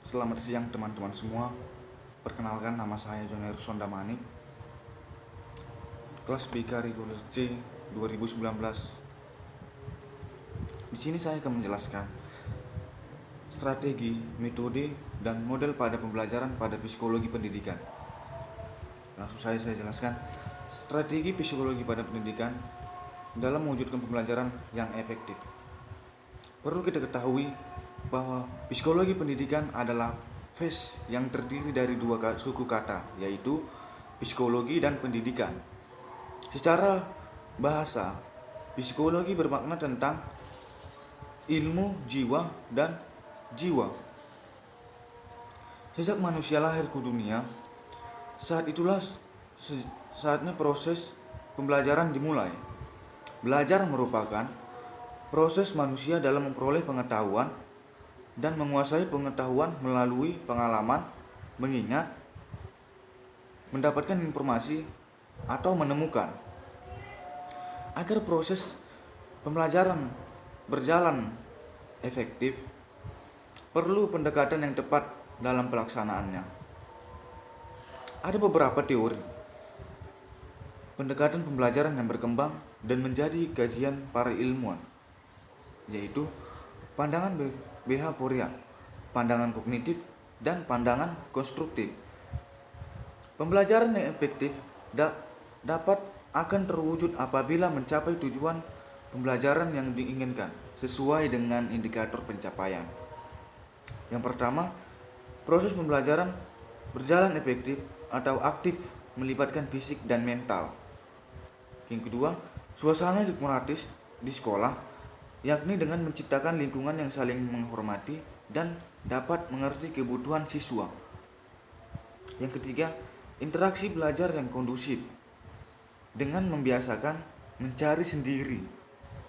Selamat siang teman-teman semua. Perkenalkan, nama saya Joner Sondamanik, kelas BK Reguler C 2019. Di sini saya akan menjelaskan strategi, metode, dan model pada pembelajaran pada psikologi pendidikan. Langsung saya jelaskan strategi psikologi pada pendidikan dalam mewujudkan pembelajaran yang efektif. Perlu kita ketahui bahwa psikologi pendidikan adalah phase yang terdiri dari dua suku kata, yaitu psikologi dan pendidikan. Secara bahasa, psikologi bermakna tentang ilmu jiwa dan jiwa. Sejak manusia lahir ke dunia, saat itulah saatnya proses pembelajaran dimulai. Belajar merupakan proses manusia dalam memperoleh pengetahuan dan menguasai pengetahuan melalui pengalaman, mengingat, mendapatkan informasi, atau menemukan. Agar proses pembelajaran berjalan efektif, perlu pendekatan yang tepat dalam pelaksanaannya. Ada beberapa teori pendekatan pembelajaran yang berkembang dan menjadi kajian para ilmuwan, yaitu pandangan behavioral, pandangan kognitif, dan pandangan konstruktif. Pembelajaran yang efektif dapat akan terwujud apabila mencapai tujuan pembelajaran yang diinginkan sesuai dengan indikator pencapaian. Yang pertama, proses pembelajaran berjalan efektif atau aktif melibatkan fisik dan mental. Yang kedua, suasana demokratis di sekolah, yakni dengan menciptakan lingkungan yang saling menghormati dan dapat mengerti kebutuhan siswa. Yang ketiga, interaksi belajar yang kondusif dengan membiasakan mencari sendiri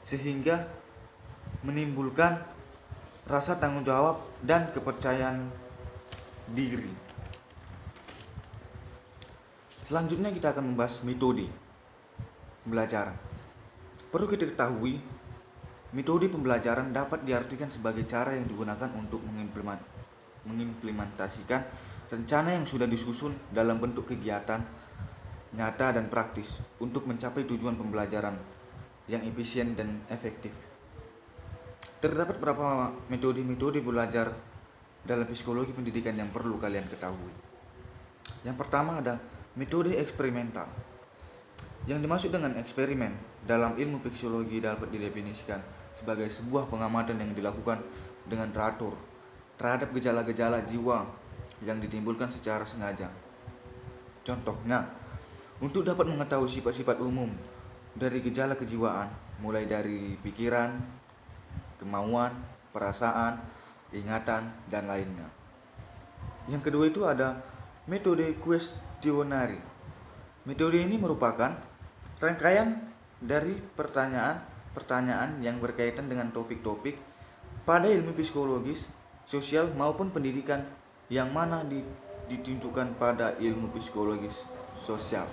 sehingga menimbulkan rasa tanggung jawab dan kepercayaan diri. Selanjutnya kita akan membahas metode pembelajaran. Perlu kita ketahui, metode pembelajaran dapat diartikan sebagai cara yang digunakan untuk mengimplementasikan rencana yang sudah disusun dalam bentuk kegiatan nyata dan praktis untuk mencapai tujuan pembelajaran yang efisien dan efektif. Terdapat beberapa metode belajar dalam psikologi pendidikan yang perlu kalian ketahui. Yang pertama ada metode eksperimental. Yang dimaksud dengan eksperimen dalam ilmu psikologi dapat didefinisikan sebagai sebuah pengamatan yang dilakukan dengan teratur terhadap gejala-gejala jiwa yang ditimbulkan secara sengaja. Contohnya, untuk dapat mengetahui sifat-sifat umum dari gejala kejiwaan, mulai dari pikiran, kemauan, perasaan, ingatan, dan lainnya. Yang kedua itu ada metode kuestionari. Metode ini merupakan rangkaian dari pertanyaan-pertanyaan yang berkaitan dengan topik-topik pada ilmu psikologis, sosial maupun pendidikan yang mana ditunjukkan pada ilmu psikologis sosial.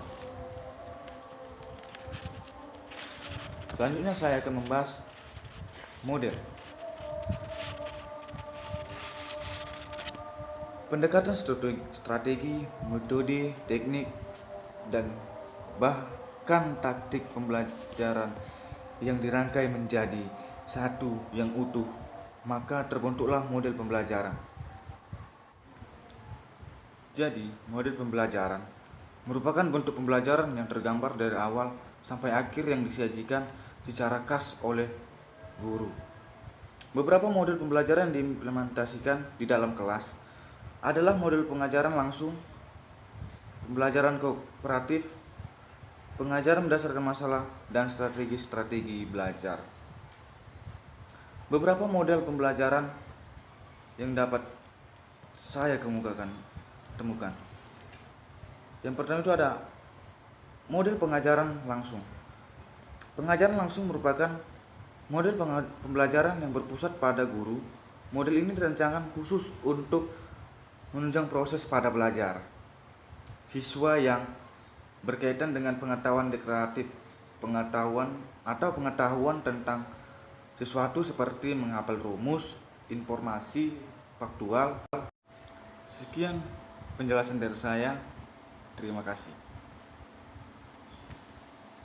Selanjutnya saya akan membahas model. Pendekatan strategi, metode, teknik, dan bahkan taktik pembelajaran yang dirangkai menjadi satu yang utuh, maka terbentuklah model pembelajaran. Jadi, model pembelajaran merupakan bentuk pembelajaran yang tergambar dari awal sampai akhir yang disajikan secara khas oleh guru. Beberapa model pembelajaran yang diimplementasikan di dalam kelas adalah model pengajaran langsung, pembelajaran kooperatif, pengajaran berdasarkan masalah, dan strategi-strategi belajar. Beberapa model pembelajaran yang dapat saya temukan. Yang pertama itu ada model pengajaran langsung. Pengajaran langsung merupakan model pembelajaran yang berpusat pada guru. Model ini dirancangkan khusus untuk menunjang proses pada belajar siswa yang berkaitan dengan pengetahuan deklaratif, pengetahuan tentang sesuatu seperti menghafal rumus, informasi faktual, Sekian penjelasan dari saya. Terima kasih.